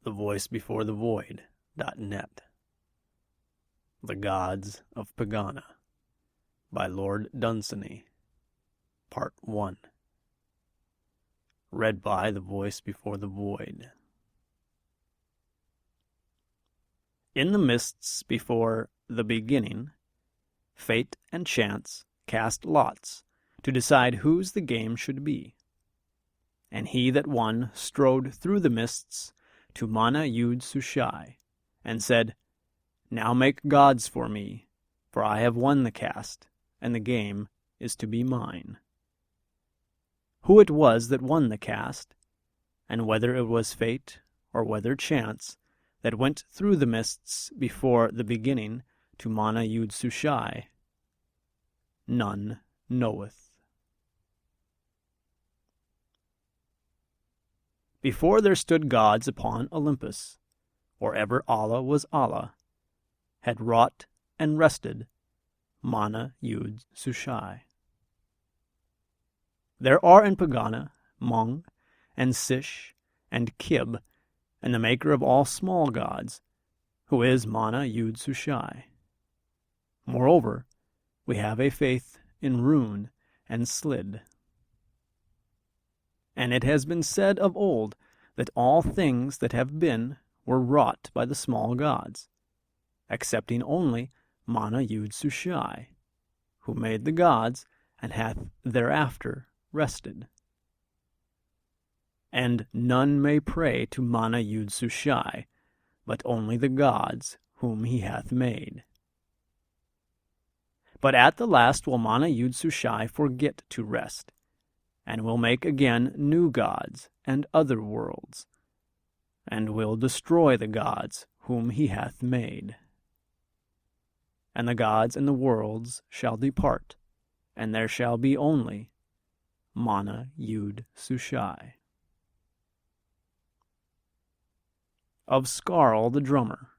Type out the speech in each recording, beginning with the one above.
The Voice Before the Void.net. The Gods of Pegana by Lord Dunsany. Part 1. Read by The Voice Before the Void. In the mists before the beginning, fate and chance cast lots to decide whose the game should be. And he that won strode through the mists to Mana Yud Sushai, and said, "Now make gods for me, for I have won the cast, and the game is to be mine." Who it was that won the cast, and whether it was fate or whether chance that went through the mists before the beginning to Mana Yud Sushai, none knoweth. Before there stood gods upon Olympus, or ever Allah was Allah, had wrought and rested Mana Yud Sushai. There are in Pegana Mung and Sish and Kib, and the maker of all small gods, who is Mana Yud Sushai. Moreover, we have a faith in Rune and Slid. And it has been said of old that all things that have been were wrought by the small gods, excepting only Mana Yud Sushai, who made the gods and hath thereafter rested. And none may pray to Mana Yud Sushai, but only the gods whom he hath made. But at the last will Mana Yud Sushai forget to rest, and will make again new gods and other worlds, and will destroy the gods whom he hath made. And the gods and the worlds shall depart, and there shall be only Mana Yud Sushai. Of Skarl the drummer.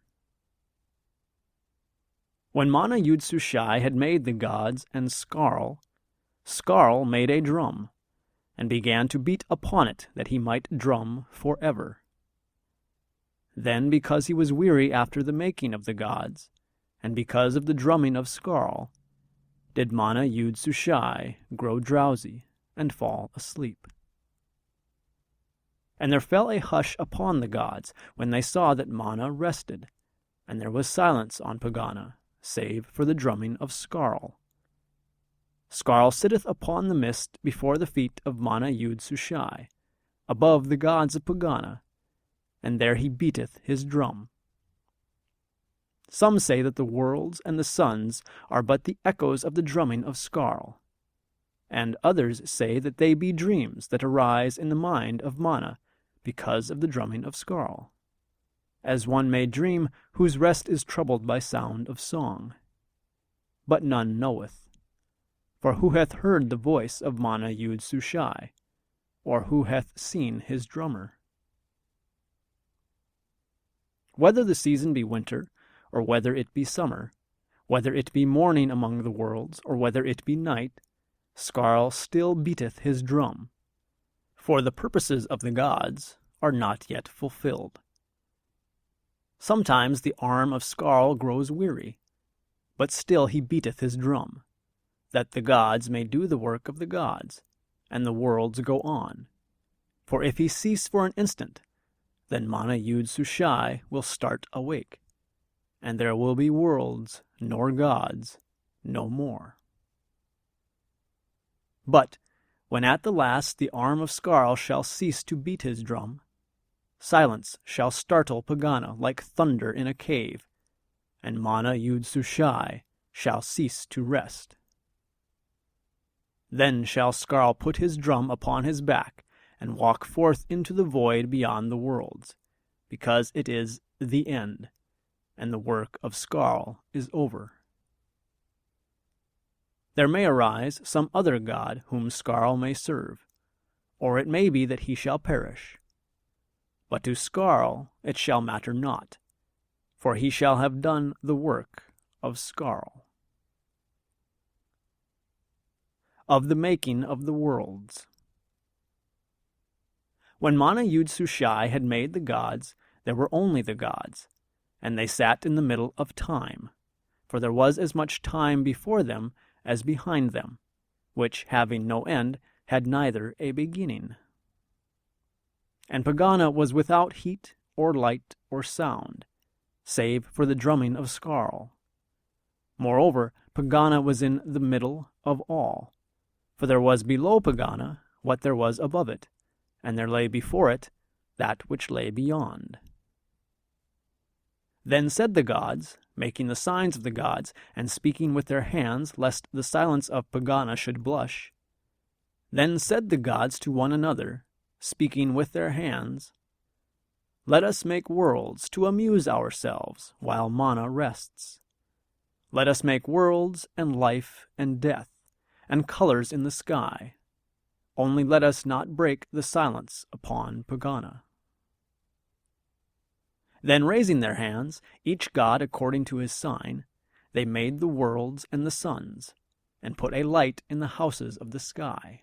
When Mana Yud Sushai had made the gods and Skarl made a drum, and began to beat upon it that he might drum forever. Then, because he was weary after the making of the gods, and because of the drumming of Skarl, did Mana Yud Sushai grow drowsy and fall asleep. And there fell a hush upon the gods when they saw that Mana rested, and there was silence on Pegana, save for the drumming of Skarl. Skarl sitteth upon the mist before the feet of Mana Yud Sushai, above the gods of Pegana, and there he beateth his drum. Some say that the worlds and the suns are but the echoes of the drumming of Skarl, and others say that they be dreams that arise in the mind of Mana because of the drumming of Skarl, as one may dream whose rest is troubled by sound of song. But none knoweth. For who hath heard the voice of Mana Yud Sushai, or who hath seen his drummer? Whether the season be winter, or whether it be summer, whether it be morning among the worlds, or whether it be night, Skarl still beateth his drum, for the purposes of the gods are not yet fulfilled. Sometimes the arm of Skarl grows weary, but still he beateth his drum, that the gods may do the work of the gods, and the worlds go on. For if he cease for an instant, then Mana Yud Sushai will start awake, and there will be worlds nor gods no more. But when at the last the arm of Skarl shall cease to beat his drum, silence shall startle Pegana like thunder in a cave, and Mana Yud Sushai shall cease to rest. Then shall Skarl put his drum upon his back, and walk forth into the void beyond the worlds, because it is the end, and the work of Skarl is over. There may arise some other god whom Skarl may serve, or it may be that he shall perish. But to Skarl it shall matter not, for he shall have done the work of Skarl. Of the making of the worlds. When Mana Yud Sushai had made the gods, there were only the gods, and they sat in the middle of time, for there was as much time before them as behind them, which, having no end, had neither a beginning. And Pegana was without heat or light or sound, save for the drumming of Skarl. Moreover, Pegana was in the middle of all, for there was below Pegana what there was above it, and there lay before it that which lay beyond. Then said the gods, making the signs of the gods, and speaking with their hands, lest the silence of Pegana should blush. Then said the gods to one another, speaking with their hands, Let us make worlds to amuse ourselves while Mana rests. Let us make worlds and life and death, and colors in the sky. Only let us not break the silence upon Pegana. Then raising their hands, each god according to his sign, they made the worlds and the suns, and put a light in the houses of the sky.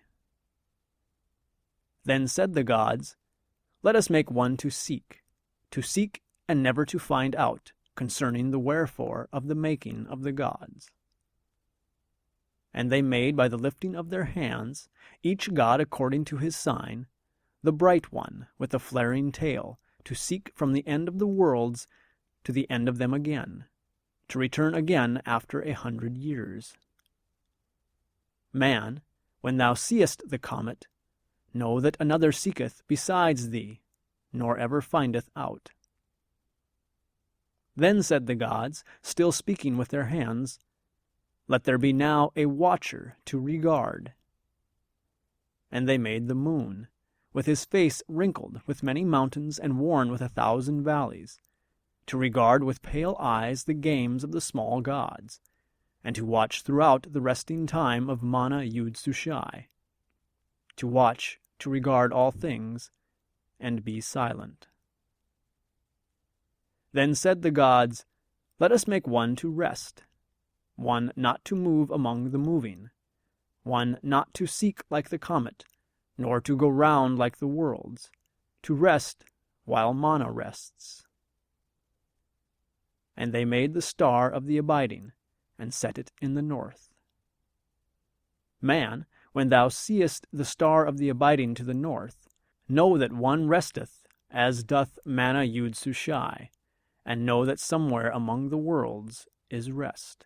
Then said the gods, Let us make one to seek and never to find out concerning the wherefore of the making of the gods. And they made by the lifting of their hands, each god according to his sign, the bright one with the flaring tail, to seek from the end of the worlds to the end of them again, to return again after 100 years. Man, when thou seest the comet, know that another seeketh besides thee, nor ever findeth out. Then said the gods, still speaking with their hands, Let there be now a watcher to regard. And they made the moon, with his face wrinkled with many mountains and worn with 1,000 valleys, to regard with pale eyes the games of the small gods, and to watch throughout the resting time of Mana Yud Sushai, to watch, to regard all things, and be silent. Then said the gods, Let us make one to rest, one not to move among the moving, one not to seek like the comet, nor to go round like the worlds, to rest while Mana rests. And they made the star of the abiding, and set it in the north. Man, when thou seest the star of the abiding to the north, know that one resteth, as doth Mana Yud Sushai, and know that somewhere among the worlds is rest.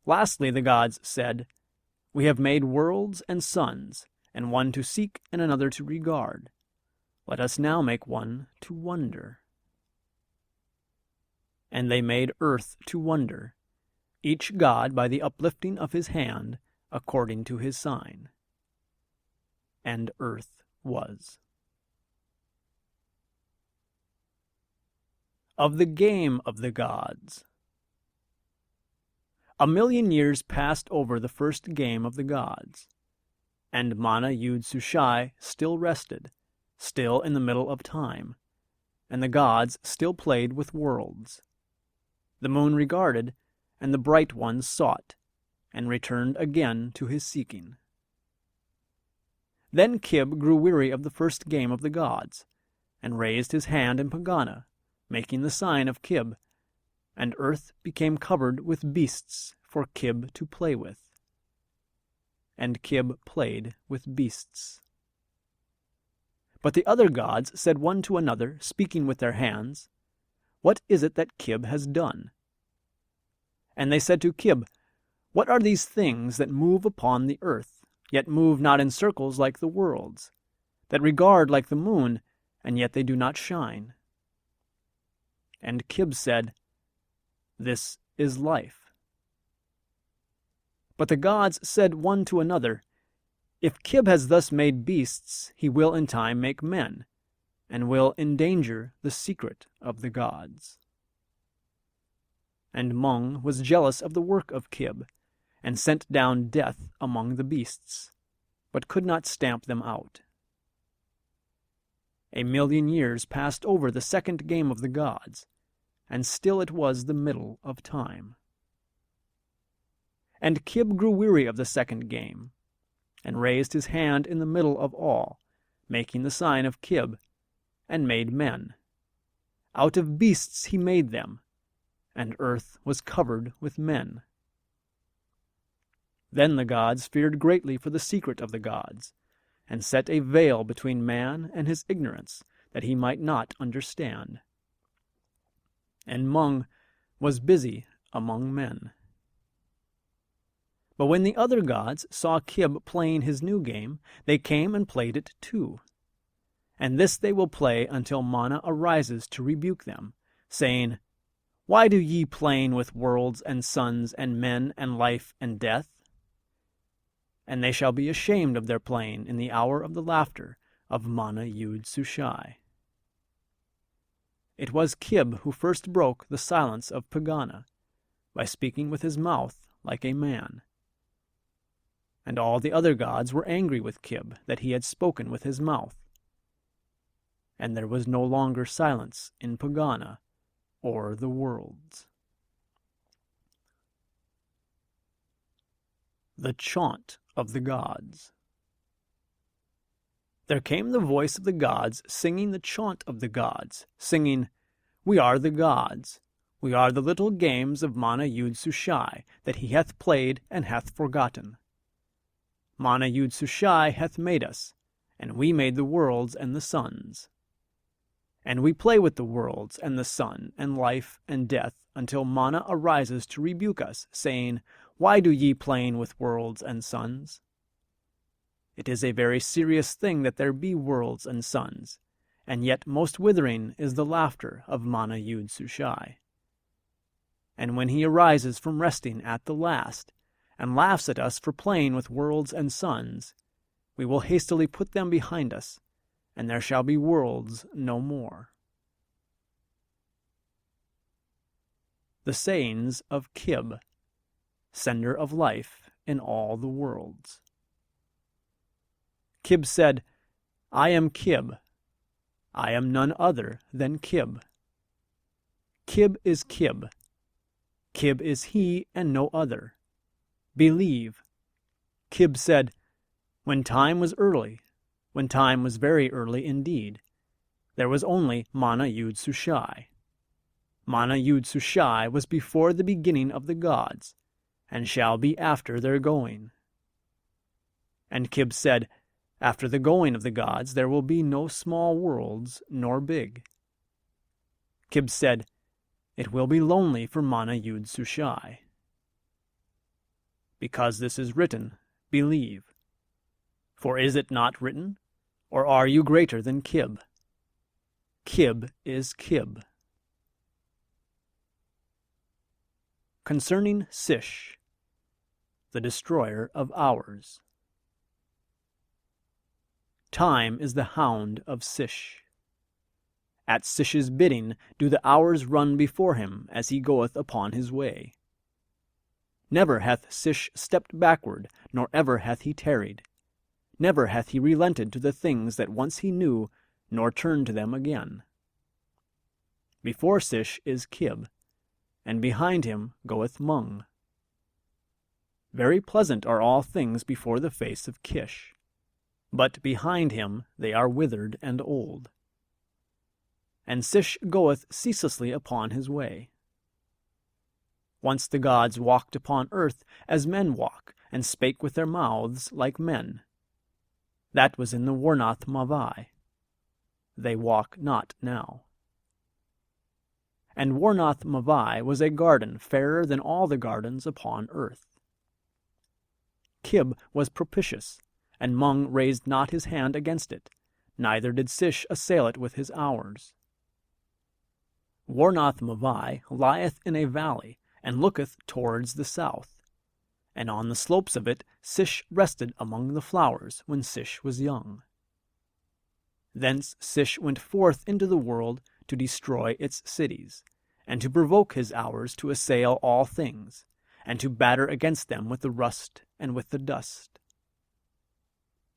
Lastly the gods said, We have made worlds and suns, and one to seek and another to regard. Let us now make one to wonder. And they made earth to wonder, each god by the uplifting of his hand according to his sign. And earth was. Of the game of the gods. 1,000,000 years passed over the first game of the gods, and Mana Yud Sushai still rested, still in the middle of time, and the gods still played with worlds. The moon regarded, and the bright one sought, and returned again to his seeking. Then Kib grew weary of the first game of the gods, and raised his hand in Pegana, making the sign of Kib, and earth became covered with beasts for Kib to play with. And Kib played with beasts. But the other gods said one to another, speaking with their hands, What is it that Kib has done? And they said to Kib, What are these things that move upon the earth, yet move not in circles like the worlds, that regard like the moon, and yet they do not shine? And Kib said, This is life. But the gods said one to another, If Kib has thus made beasts, he will in time make men, and will endanger the secret of the gods. And Mung was jealous of the work of Kib, and sent down death among the beasts, but could not stamp them out. 1,000,000 years passed over the second game of the gods, and still it was the middle of time. And Kib grew weary of the second game, and raised his hand in the middle of all, making the sign of Kib, and made men. Out of beasts he made them, and earth was covered with men. Then the gods feared greatly for the secret of the gods, and set a veil between man and his ignorance, that he might not understand. And Mung was busy among men. But when the other gods saw Kib playing his new game, they came and played it too. And this they will play until Mana arises to rebuke them, saying, Why do ye playing with worlds and suns and men and life and death? And they shall be ashamed of their playing in the hour of the laughter of Mana Yud Sushai. It was Kib who first broke the silence of Pegana, by speaking with his mouth like a man. And all the other gods were angry with Kib that he had spoken with his mouth. And there was no longer silence in Pegana or the worlds. The Chaunt of the Gods. There came the voice of the gods singing the chaunt of the gods, singing, We are the gods. We are the little games of Mana Yud Sushai that he hath played and hath forgotten. Mana Yud Sushai hath made us, and we made the worlds and the suns. And we play with the worlds and the sun and life and death until Mana arises to rebuke us, saying, Why do ye playing with worlds and suns? It is a very serious thing that there be worlds and suns, and yet most withering is the laughter of Mana Yud Sushai. And when he arises from resting at the last, and laughs at us for playing with worlds and suns, we will hastily put them behind us, and there shall be worlds no more. The sayings of Kib, sender of life in all the worlds. Kib said, I am Kib. I am none other than Kib. Kib is Kib. Kib is he and no other. Believe. Kib said, When time was early, when time was very early indeed, there was only Mana Yud Sushai. Mana Yud Sushai was before the beginning of the gods, and shall be after their going. And Kib said, After the going of the gods there will be no small worlds nor big. Kib said, It will be lonely for Mana Yud Sushai. Because this is written, believe. For is it not written? Or are you greater than Kib? Kib is Kib. Concerning Sish, the destroyer of hours. Time is the hound of Sish. At Sish's bidding do the hours run before him as he goeth upon his way. Never hath Sish stepped backward, nor ever hath he tarried. Never hath he relented to the things that once he knew, nor turned to them again. Before Sish is Kib, and behind him goeth Mung. Very pleasant are all things before the face of Kish, but behind him they are withered and old. And Sish goeth ceaselessly upon his way. Once the gods walked upon earth as men walk, and spake with their mouths like men. That was in the Warnoth Mavai. They walk not now. And Warnoth Mavai was a garden fairer than all the gardens upon earth. Kib was propitious, and Mung raised not his hand against it, neither did Sish assail it with his hours. Warnoth Mavai lieth in a valley, and looketh towards the south. And on the slopes of it Sish rested among the flowers when Sish was young. Thence Sish went forth into the world to destroy its cities, and to provoke his hours to assail all things, and to batter against them with the rust and with the dust.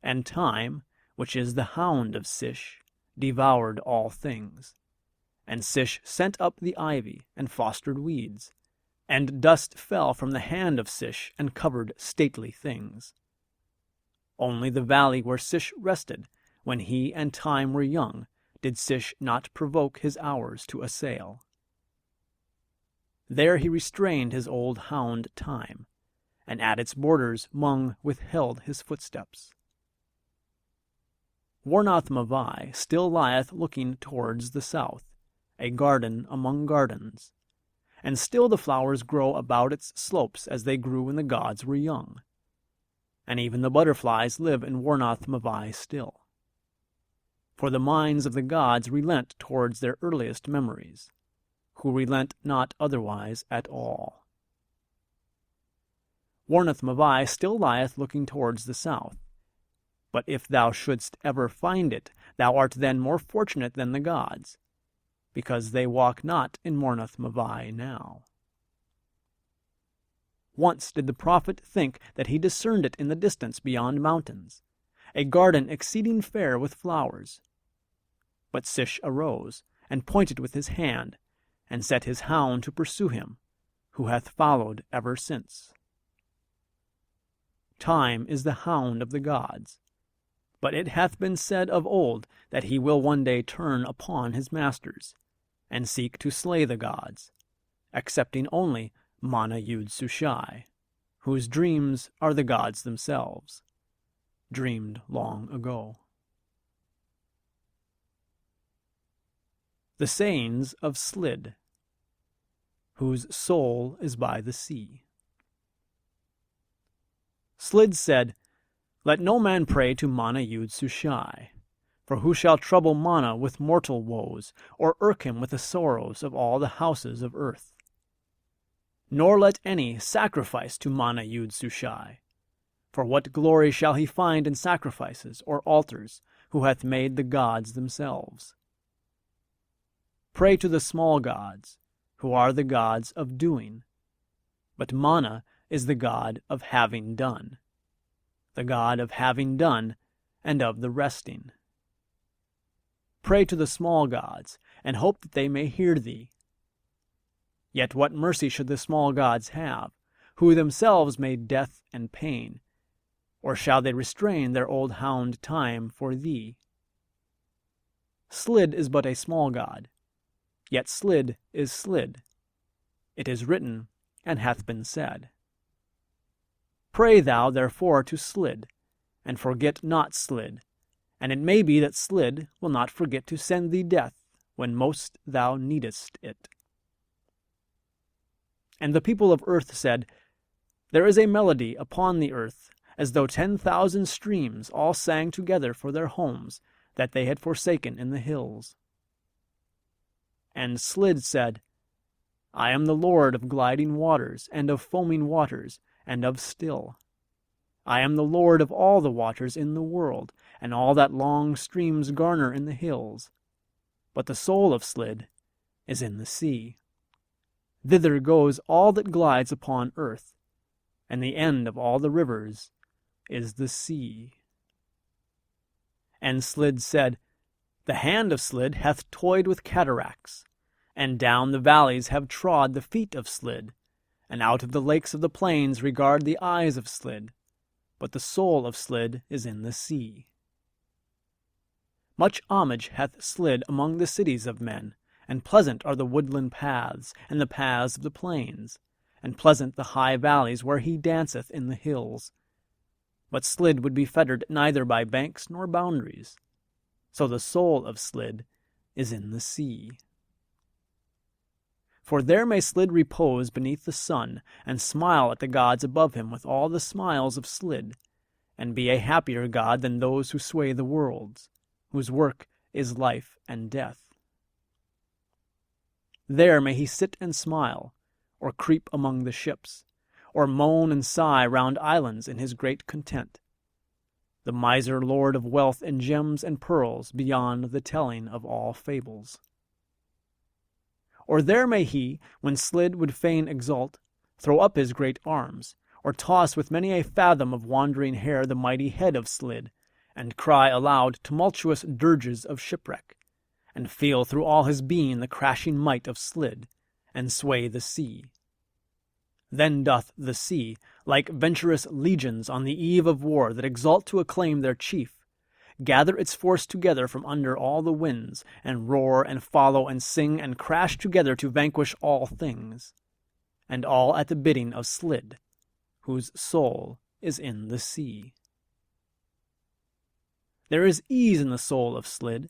And time, which is the hound of Sish, devoured all things. And Sish sent up the ivy and fostered weeds, and dust fell from the hand of Sish and covered stately things. Only the valley where Sish rested, when he and Time were young, did Sish not provoke his hours to assail. There he restrained his old hound Time, and at its borders Mung withheld his footsteps. Warnoth-Mavai still lieth looking towards the south, a garden among gardens, and still the flowers grow about its slopes as they grew when the gods were young, and even the butterflies live in Warnoth-Mavai still. For the minds of the gods relent towards their earliest memories, who relent not otherwise at all. Warnoth-Mavai still lieth looking towards the south, but if thou shouldst ever find it, thou art then more fortunate than the gods, because they walk not in Warnoth-Mavai now. Once did the prophet think that he discerned it in the distance beyond mountains, a garden exceeding fair with flowers. But Sish arose, and pointed with his hand, and set his hound to pursue him, who hath followed ever since. Time is the hound of the gods, but it hath been said of old that he will one day turn upon his masters, and seek to slay the gods, excepting only Mana-Yud-Sushai, whose dreams are the gods themselves, dreamed long ago. The sayings of Slid, whose soul is by the sea. Slid said, Let no man pray to Mana-Yud-Sushai, for who shall trouble Mana with mortal woes, or irk him with the sorrows of all the houses of earth? Nor let any sacrifice to Mana-Yud-Sushai, for what glory shall he find in sacrifices or altars, who hath made the gods themselves? Pray to the small gods, who are the gods of doing, but Mana is the god of having done, the god of having done and of the resting. Pray to the small gods, and hope that they may hear thee. Yet what mercy should the small gods have, who themselves made death and pain? Or shall they restrain their old hound Time for thee? Slid is but a small god, yet Slid is Slid. It is written, and hath been said. Pray thou therefore to Slid, and forget not Slid, and it may be that Slid will not forget to send thee death when most thou needest it. And the people of earth said, There is a melody upon the earth, as though 10,000 streams all sang together for their homes that they had forsaken in the hills. And Slid said, I am the Lord of gliding waters, and of foaming waters, and of still. I am the Lord of all the waters in the world, and all that long streams garner in the hills. But the soul of Slid is in the sea. Thither goes all that glides upon earth, and the end of all the rivers is the sea. And Slid said, The hand of Slid hath toyed with cataracts, and down the valleys have trod the feet of Slid, and out of the lakes of the plains regard the eyes of Slid, but the soul of Slid is in the sea. Much homage hath Slid among the cities of men, and pleasant are the woodland paths, and the paths of the plains, and pleasant the high valleys where he danceth in the hills. But Slid would be fettered neither by banks nor boundaries, so the soul of Slid is in the sea. For there may Slid repose beneath the sun, and smile at the gods above him with all the smiles of Slid, and be a happier god than those who sway the worlds, whose work is life and death. There may he sit and smile, or creep among the ships, or moan and sigh round islands in his great content, the miser lord of wealth and gems and pearls beyond the telling of all fables. Or there may he, when Slid would fain exult, throw up his great arms, or toss with many a fathom of wandering hair the mighty head of Slid, and cry aloud tumultuous dirges of shipwreck, and feel through all his being the crashing might of Slid, and sway the sea. Then doth the sea, like venturous legions on the eve of war that exult to acclaim their chief, gather its force together from under all the winds, and roar and follow and sing and crash together to vanquish all things, and all at the bidding of Slid, whose soul is in the sea. There is ease in the soul of Slid,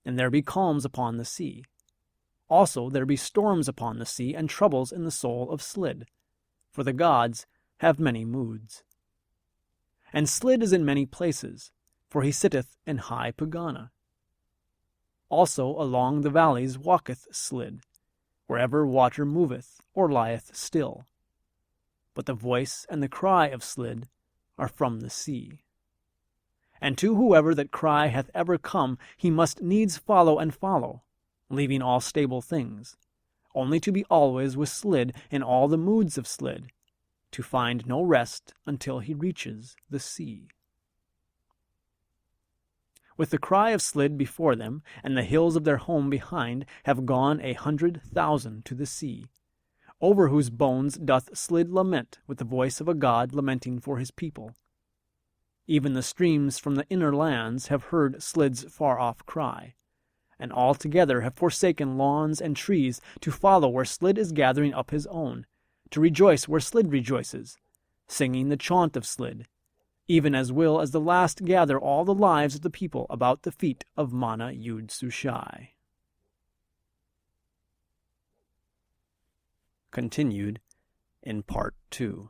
and there be calms upon the sea. Also there be storms upon the sea, and troubles in the soul of Slid, for the gods have many moods. And Slid is in many places, for he sitteth in high Pegana. Also along the valleys walketh Slid, wherever water moveth or lieth still. But the voice and the cry of Slid are from the sea. And to whoever that cry hath ever come, he must needs follow and follow, leaving all stable things, only to be always with Slid in all the moods of Slid, to find no rest until he reaches the sea. With the cry of Slid before them, and the hills of their home behind, have gone 100,000 to the sea, over whose bones doth Slid lament with the voice of a god lamenting for his people. Even the streams from the inner lands have heard Slid's far-off cry, and all together have forsaken lawns and trees to follow where Slid is gathering up his own, to rejoice where Slid rejoices, singing the chaunt of Slid, even as will as the last gather all the lives of the people about the feet of Mana Yud Sushai. Continued in Part 2.